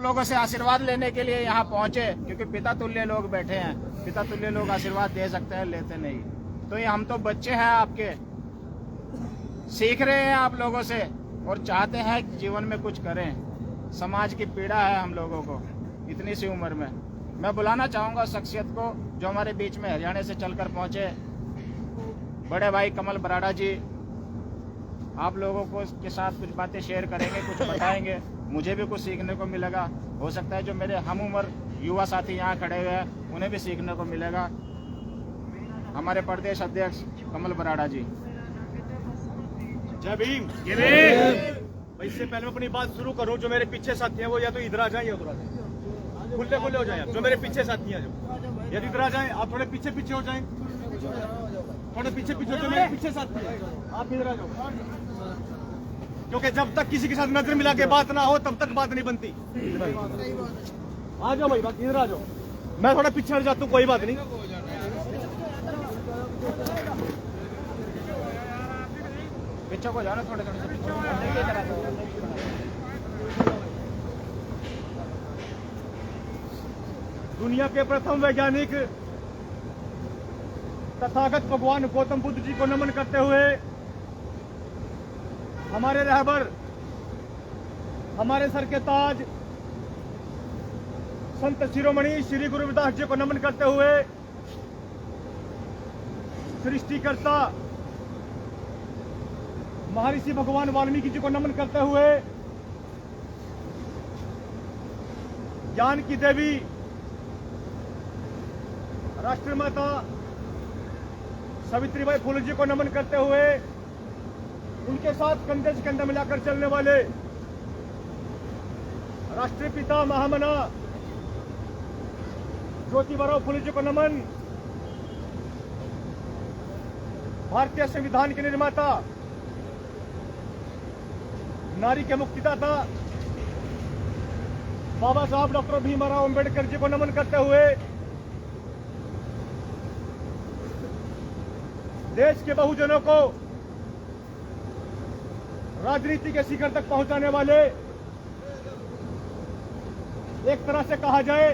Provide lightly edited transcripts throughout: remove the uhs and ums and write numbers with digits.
लोगों से आशीर्वाद लेने के लिए यहाँ पहुंचे, क्योंकि पिता तुल्य लोग बैठे हैं। पिता तुल्य लोग आशीर्वाद दे सकते हैं, लेते नहीं। तो ये हम तो बच्चे हैं आपके, सीख रहे हैं आप लोगों से और चाहते हैं कि जीवन में कुछ करें। समाज की पीड़ा है हम लोगों को इतनी सी उम्र में। मैं बुलाना चाहूँगा शख्सियत को जो हमारे बीच में हरियाणा से चलकर पहुँचे, बड़े भाई कमल बराड़ा जी। आप लोगों को के साथ कुछ बातें शेयर करेंगे, कुछ बताएंगे, मुझे भी कुछ सीखने को मिलेगा। हो सकता है जो मेरे हम उम्र युवा साथी यहाँ खड़े हुए हैं उन्हें भी सीखने को मिलेगा। हमारे प्रदेश अध्यक्ष कमल बराड़ा जी। जय भीम। भाई इससे पहले मैं अपनी बात शुरू करूं, जो मेरे पीछे साथी हैं वो या तो इधर आ जाए या उधर आ जाए, खुले खुले हो जाए। जो मेरे पीछे साथी हैं जो यदि इधर आ जाए, आप थोड़े पीछे पीछे हो जाएं, थोड़े पीछे पीछे। जो मेरे पीछे साथी हैं आप इधर आ जाओ, क्योंकि जब तक किसी के साथ नजर मिला के बात ना हो तब तक बात नहीं बनती। आ जाओ भाई, बात इधर आ जाओ। मैं थोड़ा पीछे हट जाता हूँ, कोई बात नहीं। पीछे को जाना, थोड़े थोड़े दुनिया के प्रथम वैज्ञानिक तथागत भगवान गौतम बुद्ध जी को नमन करते हुए हमारे रहबर, हमारे सर के ताज संत शिरोमणि श्री गुरु रविदास जी को नमन करते हुए सृष्टिकर्ता महर्षि भगवान वाल्मीकि जी को नमन करते हुए ज्ञान की देवी राष्ट्रमाता सावित्रीबाई फुले जी को नमन करते हुए उनके साथ कंधे से कंधा मिलाकर चलने वाले राष्ट्रीय पिता महामना ज्योतिबा फुले जी को नमन। भारतीय संविधान के निर्माता, नारी के मुक्तिदाता बाबा साहब डॉक्टर भीमराव अंबेडकर जी को नमन करते हुए देश के बहुजनों को राजनीति के शिखर तक पहुंचाने वाले, एक तरह से कहा जाए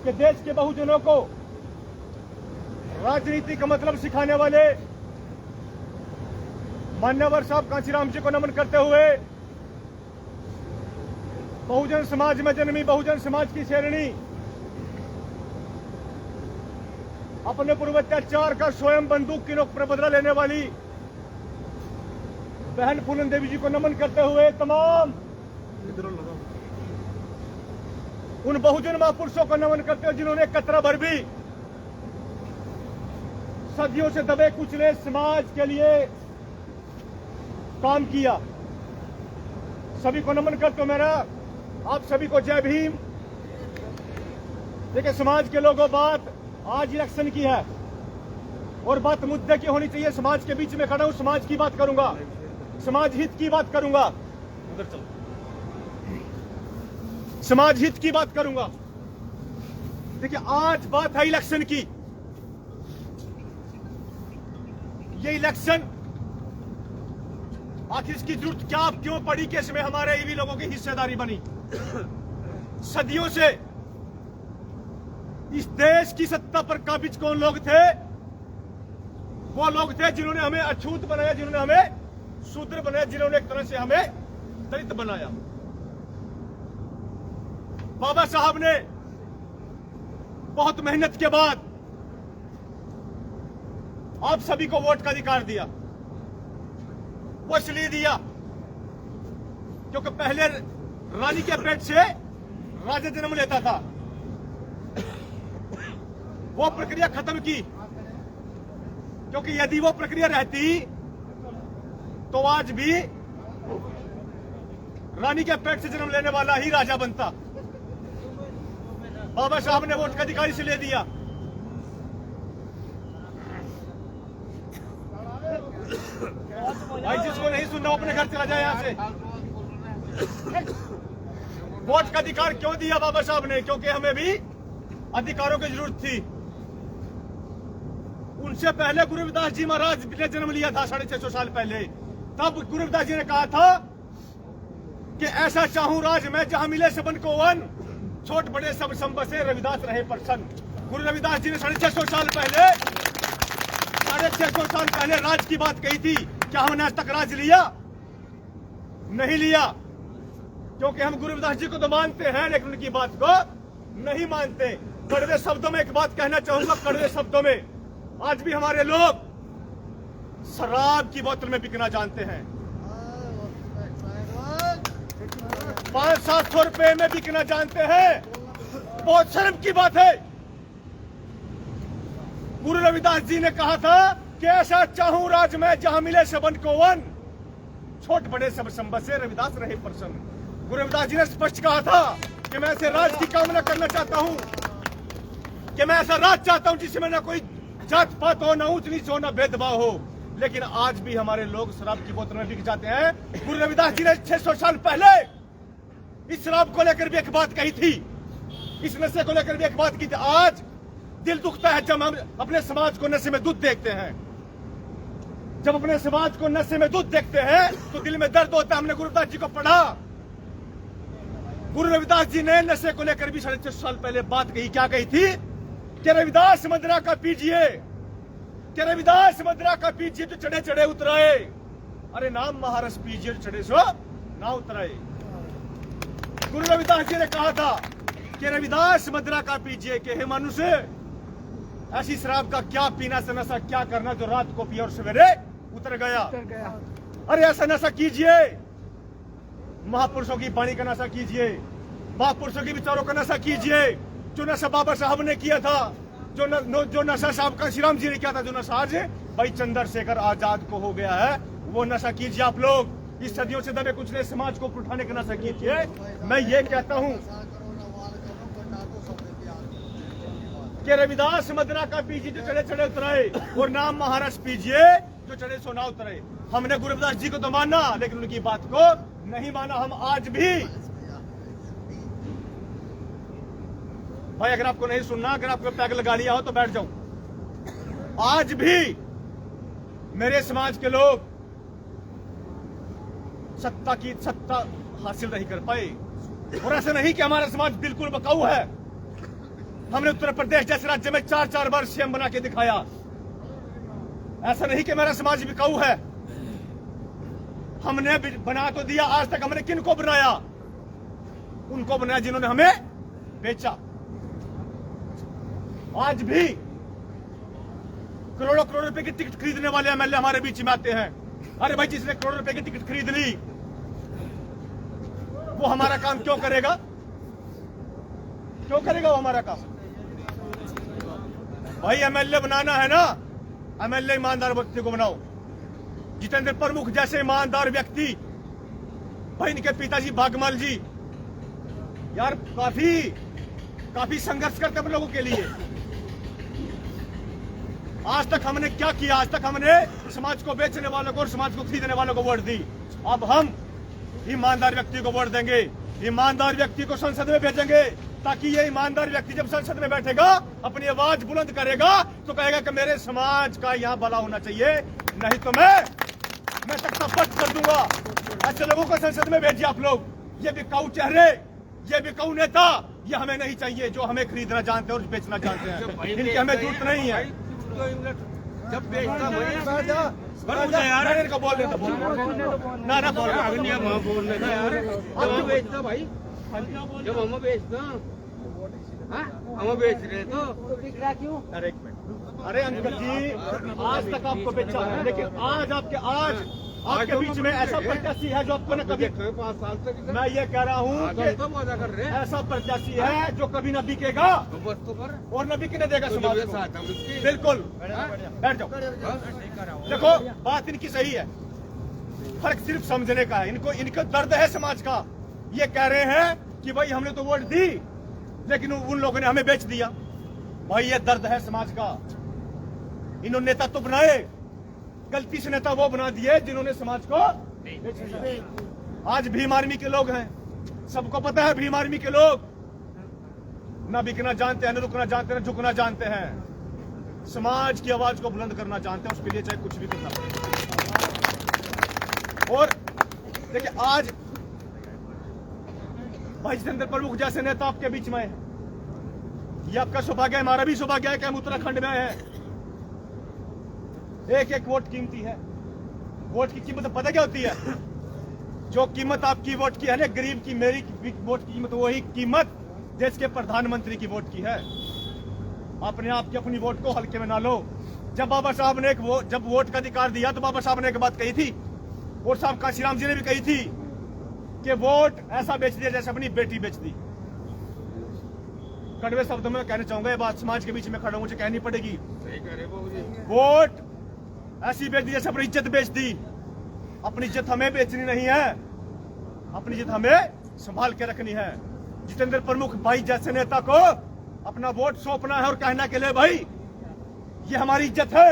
कि देश के बहुजनों को राजनीति का मतलब सिखाने वाले मान्यवर साहब कांशीराम जी को नमन करते हुए बहुजन समाज में जन्मी बहुजन समाज की शेरणी, अपने पूर्वात्याचार का स्वयं बंदूक की नोक पर बदला लेने वाली बहन फूलन देवी जी को नमन करते हुए तमाम उन बहुजन महापुरुषों को नमन करते हुए जिन्होंने कतरा भर भी सदियों से दबे कुचले समाज के लिए काम किया, सभी को नमन करते हो। मेरा आप सभी को जय भीम। देखिए समाज के लोगों, बात आज इलेक्शन की है और बात मुद्दे की होनी चाहिए। समाज के बीच में खड़ा हूं, समाज की बात करूंगा, समाज हित की बात करूंगा, उधर चलो, समाज हित की बात करूंगा। देखिए आज बात है इलेक्शन की। ये इलेक्शन आखिर इसकी जरूरत क्या क्यों पड़ी कि इसमें हमारे ईवी लोगों की हिस्सेदारी बनी। सदियों से इस देश की सत्ता पर काबिज कौन लोग थे? वो लोग थे जिन्होंने हमें अछूत बनाया, जिन्होंने हमें शूद्र बनाया, जिन्होंने एक तरह से हमें दलित बनाया। बाबा साहब ने बहुत मेहनत के बाद आप सभी को वोट का अधिकार दिया। वो इसलिए दिया क्योंकि पहले रानी के पेट से राजा जन्म लेता था, वो प्रक्रिया खत्म की, क्योंकि यदि वो प्रक्रिया रहती तो आज भी रानी के पेट से जन्म लेने वाला ही राजा बनता। बाबा साहब ने वोट का अधिकार इसलिए दिया। भाई जिसको नहीं सुनना अपने घर चला जाए यहां से। वोट का अधिकार क्यों दिया बाबा साहब ने? क्योंकि हमें भी अधिकारों की जरूरत थी। उनसे पहले गुरु रविदास जी महाराज ने जन्म लिया था 650 साल पहले। तब गुरु रविदास जी ने कहा था कि ऐसा चाहूं राज मैं जहां मिले सबन को वन, छोट बड़े सब संबसे रविदास रहे प्रसन्न। गुरु रविदास जी ने 650 साल पहले राज की बात कही थी। क्या हमने आज तक राज लिया? नहीं लिया, क्योंकि हम गुरु रविदास जी को तो मानते हैं लेकिन उनकी बात को नहीं मानते। कड़वे शब्दों में एक बात कहना चाहूंगा, कड़वे शब्दों में, आज भी हमारे लोग शराब की बोतल में बिकना जानते हैं, 500-700 रुपए में बिकना जानते हैं। बहुत शर्म की बात है। गुरु रविदास जी ने कहा था कि ऐसा चाहूं राज में जहां मिले सबन को वन, छोट बड़े सब संबसे रविदास रहे प्रसन्न। गुरु रविदास जी ने स्पष्ट कहा था कि मैं ऐसे राज की कामना करना चाहता हूं, कि मैं ऐसा राज चाहता हूं जिसमें ना कोई जात पात हो, ना ऊंच नीच हो, ना भेदभाव हो। लेकिन आज भी हमारे लोग शराब की बोतल में बिक जाते हैं। गुरु रविदास जी ने 600 साल पहले इस शराब को लेकर भी एक बात कही थी, इस नशे को लेकर भी एक बात की थी। आज दिल दुखता है जब हम अपने समाज को नशे में दूध देखते हैं। जब अपने समाज को नशे में दूध देखते हैं तो दिल में दर्द होता है। हमने गुरु रविदास जी को पढ़ा, गुरु रविदास जी ने नशे को लेकर भी 650 साल पहले बात कही। क्या कही थी? कि रविदास मदिरा का पीजिए, कि रविदास मदिरा का पीजिए तो चढ़े चढ़े उतराए, अरे नाम महारस पीजिए तो चढ़े सो ना उतराए। गुरु रविदास जी ने कहा था कि रविदास मदिरा का पीजिए, कि हे मनुष्य, ऐसी शराब का क्या पीना से नशा क्या करना जो रात को पिया और सवेरे उतर गया। अरे ऐसा नशा कीजिए, महापुरुषों की वाणी का नशा कीजिए, महापुरुषों के विचारों का नशा कीजिए। जो नशा बाबा साहब ने किया था, जो नशा साहब का श्री राम जी ने किया था, जो नशा आज भाई चंद्रशेखर आजाद को हो गया है, वो नशा कीजिए आप लोग। इस सदियों से दबे कुचले समाज को उठाने का नशा कीजिए। मैं ये कहता हूं कि रविदास मदिरा का पीजिए जो चढ़े चढ़े उतराए, और नाम महाराज पीजिए जो चढ़े सो ना उतरे। हमने गुरु रविदास जी को तो माना लेकिन उनकी बात को नहीं माना। हम आज भी, भाई अगर आपको नहीं सुनना, अगर आपको पैग लगा लिया हो तो बैठ जाओ। आज भी मेरे समाज के लोग सत्ता हासिल नहीं कर पाए। और ऐसा नहीं कि हमारा समाज बिल्कुल बकाऊ है। हमने उत्तर प्रदेश जैसे राज्य में 4-4 बार सीएम बना के दिखाया। ऐसा नहीं कि मेरा समाज बिकाऊ है। हमने बना तो दिया, आज तक हमने किनको बनाया? उनको बनाया जिन्होंने हमें बेचा। आज भी करोड़ों करोड़ रुपए की टिकट खरीदने वाले एमएलए हमारे बीच में आते हैं। अरे भाई, जिसने करोड़ों रुपए की टिकट खरीद ली वो हमारा काम क्यों करेगा? क्यों करेगा वो हमारा काम? भाई एमएलए बनाना है ना, एमएलए ईमानदार व्यक्ति को बनाओ। जितेंद्र प्रमुख जैसे ईमानदार व्यक्ति, भाई इनके पिताजी भागमल जी यार काफी संघर्ष करते हम लोगों के लिए। आज तक हमने क्या किया? आज तक हमने समाज को बेचने वालों को और समाज को खरीदने वालों को वोट दी। अब हम ईमानदार व्यक्ति को वोट देंगे, ईमानदार व्यक्ति को संसद में भेजेंगे, ताकि ये ईमानदार व्यक्ति जब संसद में बैठेगा, अपनी आवाज बुलंद करेगा तो कहेगा कि मेरे समाज का यहाँ भला होना चाहिए। नहीं तो मैं तख्ता पलट कर दूंगा। ऐसे लोगों को संसद में भेजिए आप लोग। ये बिकाऊ चेहरे, ये बिकाऊ नेता, ये हमें नहीं चाहिए, जो हमें खरीदना जानते हैं और बेचना जानते हैं। इनकी हमें जरूरत नहीं है। जब बेचता यार इनका बोल देता ना बोल बेचता भाई, जब हम बेचता हम बेच रहे तो बिक रहा क्यों? अरे एक मिनट, अरे अंकल जी, आज तक आपको बेचा है, लेकिन आज आपके बीच में ऐसा प्रत्याशी है जो आपको न कभी 5 साल तक मैं ये कह रहा हूँ कि वादा कर रहे हैं, ऐसा प्रत्याशी है जो कभी न बिकेगा और न बिकने देगा समाज को। बिल्कुल, बैठ जाओ। देखो बात इनकी सही है, फर्क सिर्फ समझने का है। इनको दर्द है समाज का। ये कह रहे हैं कि भाई हमने तो वोट दी लेकिन उन लोगों ने हमें बेच दिया। भाई ये दर्द है समाज का। इन्होंने नेता तो बनाए, गलती से नेता वो बना दिए जिन्होंने समाज को बेच दिया। आज भीम आर्मी के लोग हैं, सबको पता है भीम आर्मी के लोग ना बिकना जानते हैं, न रुकना जानते हैं, न झुकना जानते हैं। समाज की आवाज को बुलंद करना जानते हैं, उसके लिए चाहे कुछ भी करना पड़े। और देखिए आज भाई जितेंद्र प्रमुख जैसे नेता आपके बीच में है। ये आपका सौभाग्य है, हमारा भी सौभाग्य है कि हम उत्तराखंड में हैं। एक एक वोट कीमती है। वोट की कीमत पता क्या होती है? जो कीमत आपकी वोट की है ना, गरीब की, मेरी वोट की कीमत, वही कीमत देश के प्रधानमंत्री की वोट की है। अपने आप की अपनी वोट को हल्के में ना लो। जब बाबा साहब ने जब वोट का अधिकार दिया तो बाबा साहब ने एक बात कही थी, और साहब काशीराम जी ने भी कही थी कि वोट ऐसा बेच दिया जैसे अपनी बेटी बेच दी। कड़वे शब्दों में कहना चाहूंगा, ये बात समाज के बीच में खड़ा मुझे कहनी पड़ेगी। वोट ऐसी बेच दी जैसे अपनी इज्जत बेच दी। अपनी इज्जत हमें बेचनी नहीं है, अपनी इज्जत हमें संभाल के रखनी है। जितेंद्र प्रमुख भाई जैसे नेता को अपना वोट सौंपना है और कहना के लिए भाई ये हमारी इज्जत है,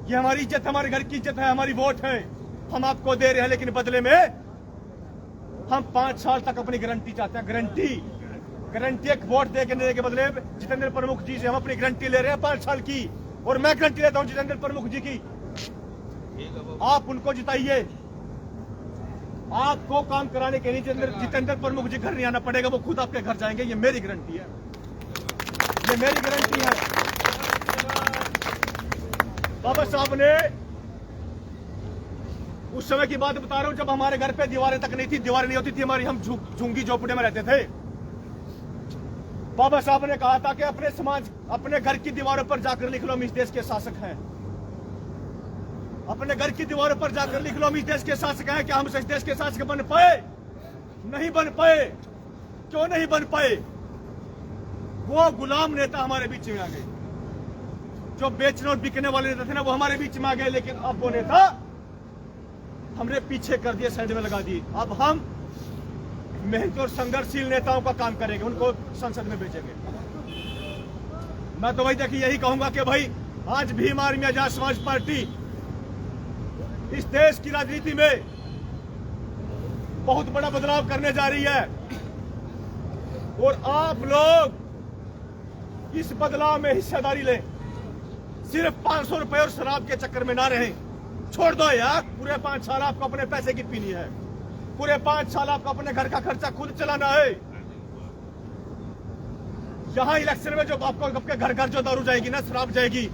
ये हमारी इज्जत, हमारे घर की इज्जत है, हमारी वोट है, हम आपको दे रहे हैं, लेकिन बदले में हम 5 साल तक अपनी गारंटी चाहते हैं। गारंटी एक वोट देने के बदले जितेंद्र प्रमुख जी से हम अपनी गारंटी ले रहे हैं 5 साल की, और मैं गारंटी लेता हूं जितेंद्र प्रमुख जी की। आप उनको जिताइए। आपको काम कराने के लिए जितेंद्र प्रमुख जी घर नहीं आना पड़ेगा, वो खुद आपके घर जाएंगे। ये मेरी गारंटी है, ये मेरी गारंटी है। बाबा साहब ने उस समय की बात बता रहा हूं जब हमारे घर पे दीवारें तक नहीं थी, दीवारें नहीं होती थी हमारी, हम झुंगी झोपड़े में रहते थे। बाबा साहब ने कहा था कि अपने समाज, अपने घर की दीवारों पर जाकर लिख लो हम इस देश के शासक हैं। अपने घर की दीवारों पर जाकर लिख लो हम इस देश के शासक हैं। क्या हम इस देश के शासक बन पाए? नहीं बन पाए। क्यों नहीं बन पाए? वो गुलाम नेता हमारे बीच में आ गए, जो बेचने और बिकने वाले नेता थे ना, वो हमारे बीच में आ गए। लेकिन अब वो नेता हमने पीछे कर दिए, साइड में लगा दिए। अब हम मेहनती और संघर्षशील नेताओं का काम करेंगे, उनको संसद में भेजेंगे। मैं तो भाई देखिए यही कहूंगा कि भाई आज भीम आर्मी आजाद समाज पार्टी इस देश की राजनीति में बहुत बड़ा बदलाव करने जा रही है, और आप लोग इस बदलाव में हिस्सेदारी लें। सिर्फ 500 रुपए और शराब के चक्कर में ना रहें। छोड़ दो यार, पूरे 5 साल आपको अपने पैसे की पीनी है, पूरे 5 साल आपको अपने घर का खर्चा खुद चलाना है। यहां इलेक्शन में जो आपको आपके घर घर जो दारू जाएगी ना, शराब जाएगी,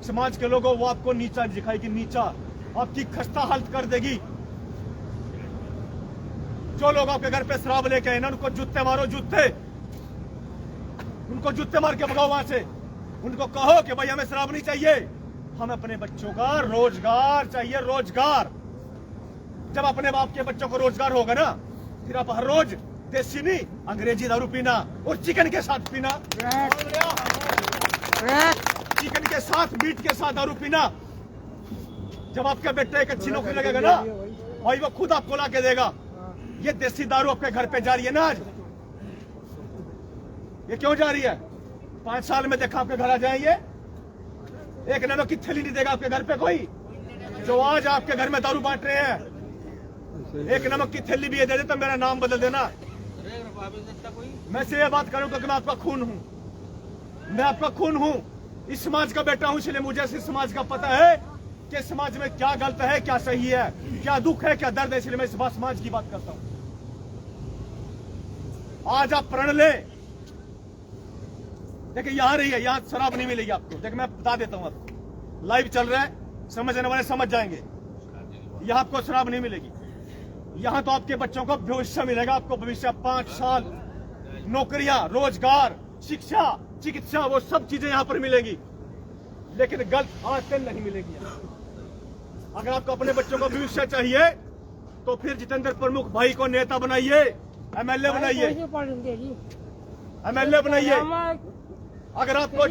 समाज के लोगों वो आपको नीचा दिखाएगी, नीचा आपकी खस्ता हालत कर देगी। जो लोग आपके घर पे शराब लेके आए ना, उनको जूते मारो, जूते, उनको जूते मार के भगाओ वहां से। उनको कहो कि भाई हमें शराब नहीं चाहिए, हमें अपने बच्चों का रोजगार चाहिए, रोजगार। जब अपने बाप के बच्चों को रोजगार होगा ना, फिर आप हर रोज देसी नहीं अंग्रेजी दारू पीना और चिकन के साथ पीना, चिकन के साथ, मीट के साथ दारू पीना। जब आपका बेटा एक अच्छी नौकरी लगेगा ना, भाई वो खुद आपको ला के देगा। ये देसी दारू आपके घर पे जा रही है ना आज, ये क्यों जा रही है? 5 साल में देखा आपके घर आ जाएंगे, एक नमक की थैली नहीं देगा आपके घर पे कोई। जो आज आपके घर में दारू बांट रहे हैं, एक नमक की थैली भी ये दे दे तो मेरा नाम बदल देना। मैं से ये बात करूं क्योंकि मैं आपका खून हूं, मैं आपका खून हूं, इस समाज का बेटा हूं, इसलिए मुझे इस समाज का पता है कि समाज में क्या गलत है, क्या सही है, क्या दुख है, क्या दर्द है, इसलिए मैं इस समाज की बात करता हूं। आज आप प्रण लें। देखिए यहां रही है, यहां शराब नहीं मिलेगी आपको। देखिए मैं बता देता हूं आपको, लाइव चल रहा है, समझने वाले समझ जाएंगे। यहां आपको शराब नहीं मिलेगी, यहां तो आपके बच्चों को भविष्य मिलेगा। आपको भविष्य 5 साल नौकरियां, रोजगार, शिक्षा, चिकित्सा, वो सब चीजें यहां पर मिलेंगी, लेकिन गलत आदतें नहीं मिलेगी। अगर आपको अपने बच्चों को भविष्य चाहिए तो फिर जितेंद्र प्रमुख भाई को नेता बनाइए, एमएलए बनाइए, एमएलए बनाइए। अगर आपको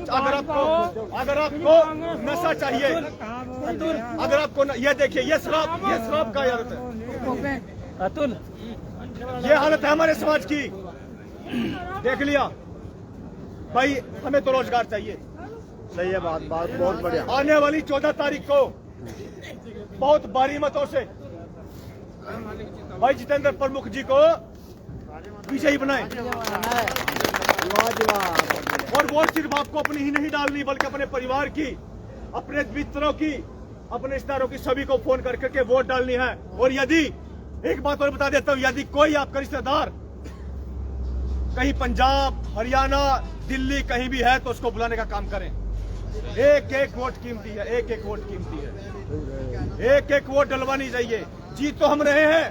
नशा चाहिए, अगर आपको ये देखिए, ये शराब का हालत है, अतुल, ये हालत है हमारे समाज की। देख लिया भाई, हमें तो रोजगार चाहिए। सही है बात बहुत बढ़िया। आने वाली 14 तारीख को बहुत भारी मतों से भाई जितेंद्र प्रमुख जी को विजयी बनाए, और वोट सिर्फ आपको अपनी ही नहीं डालनी, बल्कि अपने परिवार की, अपने मित्रों की, अपने रिश्तेदारों की, सभी को फोन करके वोट डालनी है। और यदि एक बात और बता देता हूं, यदि कोई आपका रिश्तेदार कहीं पंजाब, हरियाणा, दिल्ली कहीं भी है तो उसको बुलाने का काम करें। एक एक वोट कीमती है, एक एक वोट कीमती है, एक एक वोट डलवानी चाहिए। जीत तो हम रहे हैं,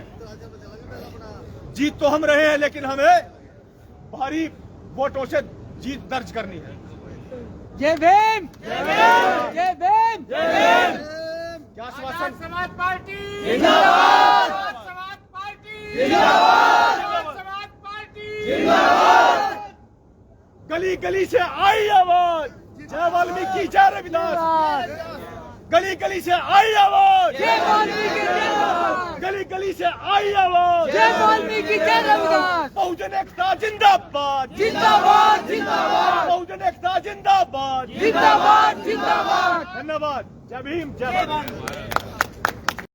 जीत तो हम रहे हैं, लेकिन हमें भारी वोटों से जीत दर्ज करनी है। जय भीम, जय भीम, जय भीम। क्या आश्वासन? समाज पार्टी जिंदाबाद, समाज पार्टी जिंदाबाद, समाज पार्टी जिंदाबाद। गली गली से आई आवाज, जय वाल्मीकि, जय रविदास। गली गली से आई आवाज, जय वाल्मीकि, जय रविदास। गली गली से आई आवाज, जय वाल्मीकि, जय रविदास। बहुजन एकता जिंदाबाद, जिंदाबाद, जिंदाबाद, बहुजन एकता जिंदाबाद, जिंदाबाद, जिंदाबाद। धन्यवाद। जय भीम, जय भारत।